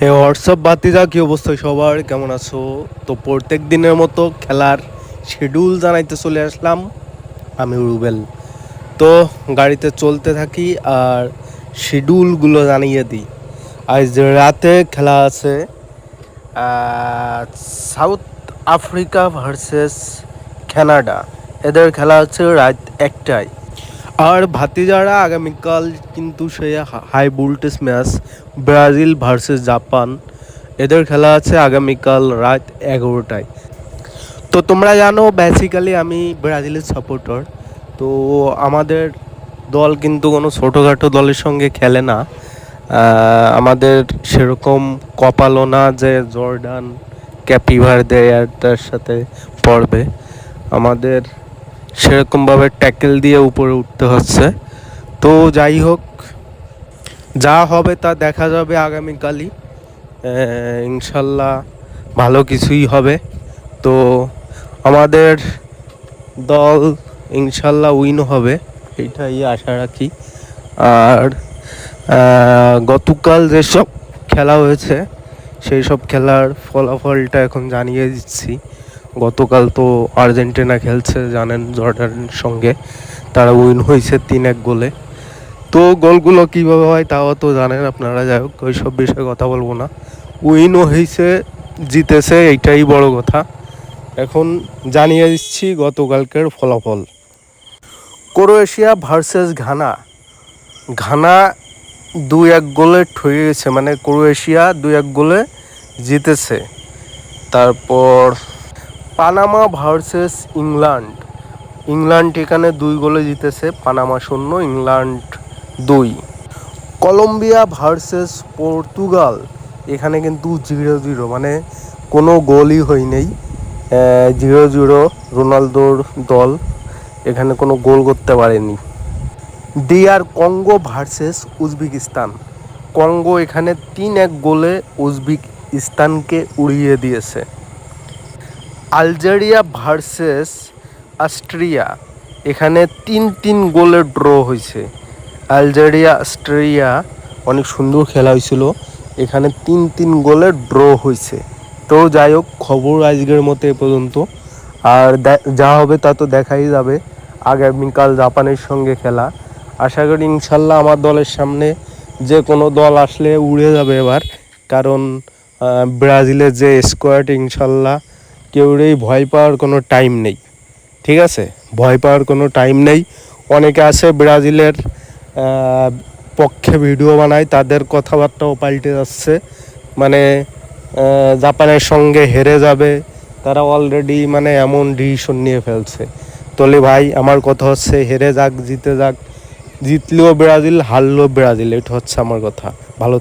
WhatsApp বাতিজা, কি অবস্থা সবার, কেমন আছো? তো প্রত্যেক দিনের মতো খেলার শিডিউল জানাইতে চলে আসলাম আমি রুবেল। তো গাড়িতে চলতে থাকি আর শিডিউলগুলো জানিয়ে দিই। আজ রাতে খেলা আছে সাউথ আফ্রিকা ভার্সেস কানাডা। এদের খেলা হচ্ছে রাত 1টায়। আর ভাতিজারা আগামীকাল কিন্তু সেই high voltage match Brazil versus Japan, এদের খেলা আছে আগামীকাল রাত 11টায়। তো তোমরা জানো বেসিক্যালি আমি ব্রাজিলের সাপোর্টার। তো আমাদের দল কিন্তু কোনো ছোটোখাটো দলের সঙ্গে খেলে না। আমাদের সেরকম কপালও না যে জর্ডান ক্যাপিভার দেয়ারটার সাথে পড়বে। আমাদের সেরকমভাবে ট্যাকেল দিয়ে উপরে উঠতে হচ্ছে। তো যাই হোক, যা হবে তা দেখা যাবে আগামীকালই। ইনশাল্লাহ ভালো কিছুই হবে। তো আমাদের দল ইনশাল্লাহ উইন হবে, এইটাই আশা রাখি। আর গতকাল যেসব খেলা হয়েছে সেই সব খেলার ফলাফলটা এখন জানিয়ে দিচ্ছি। গতকাল তো আর্জেন্টিনা খেলছে, জানেন, জর্ডানের সঙ্গে। তারা উইন হয়েছে 3-1 গোলে। তো গোলগুলো কীভাবে হয় তাও তো জানেন আপনারা। যাই হোক, ওই সব বিষয়ে কথা বলবো না। উইনও হয়েছে, জিতেছে, এইটাই বড় কথা। এখন জানিয়ে দিচ্ছি গতকালকের ফলাফল। Croatia versus Ghana. ঘানা 2-1 গোলে ঠয়ে গেছে, মানে ক্রোয়েশিয়া 2-1 গোলে জিতেছে। তারপর পানামা ভার্সেস ইংল্যান্ড। ইংল্যান্ড এখানে 2 গোলে জিতেছে, Panama 0 England 2। Colombia versus Portugal. এখানে কিন্তু 0-0, মানে কোনো গোলই হয়নি। 0-0 রোনালদোর দল এখানে কোনো গোল করতে পারেনি। DR Congo versus Uzbekistan. Congo এখানে 3-1 গোলে উজবেকিস্তানকে উড়িয়ে দিয়েছে। Algeria versus Austria. এখানে 3-3 গোলে ড্র হয়েছে। আলজেরিয়া অস্ট্রিয়া অনেক সুন্দর খেলা হয়েছিল, এখানে 3-3 গোলে ড্র হয়েছে। তো যাই হোক, খবর আজকের মতো এ পর্যন্ত। আর যা হবে তা তো দেখাই যাবে। আগামীকাল জাপানের সঙ্গে খেলা, আশা করি ইনশাল্লাহ আমার দলের সামনে যে কোনো দল আসলে উড়ে যাবে এবার। কারণ ব্রাজিলের যে স্কোয়াড, ইনশাল্লাহ কেউরেই ভয় পাওয়ার কোনো টাইম নেই। ঠিক আছে, ভয় পাওয়ার কোনো টাইম নেই। অনেকে আছে ব্রাজিলের পক্ষে ভিডিও বানায়, তাদের কথাবার্তাও পাল্টে যাচ্ছে। মানে জাপানের সঙ্গে হেরে যাবে, তারা অলরেডি মানে এমন ডিসিশন নিয়ে ফেলছে। তলে ভাই, আমার কথা হচ্ছে হেরে যাক জিতে যাক, জিতলেও ব্রাজিল, হারলেও ব্রাজিল, এটা হচ্ছে আমার কথা। ভালো।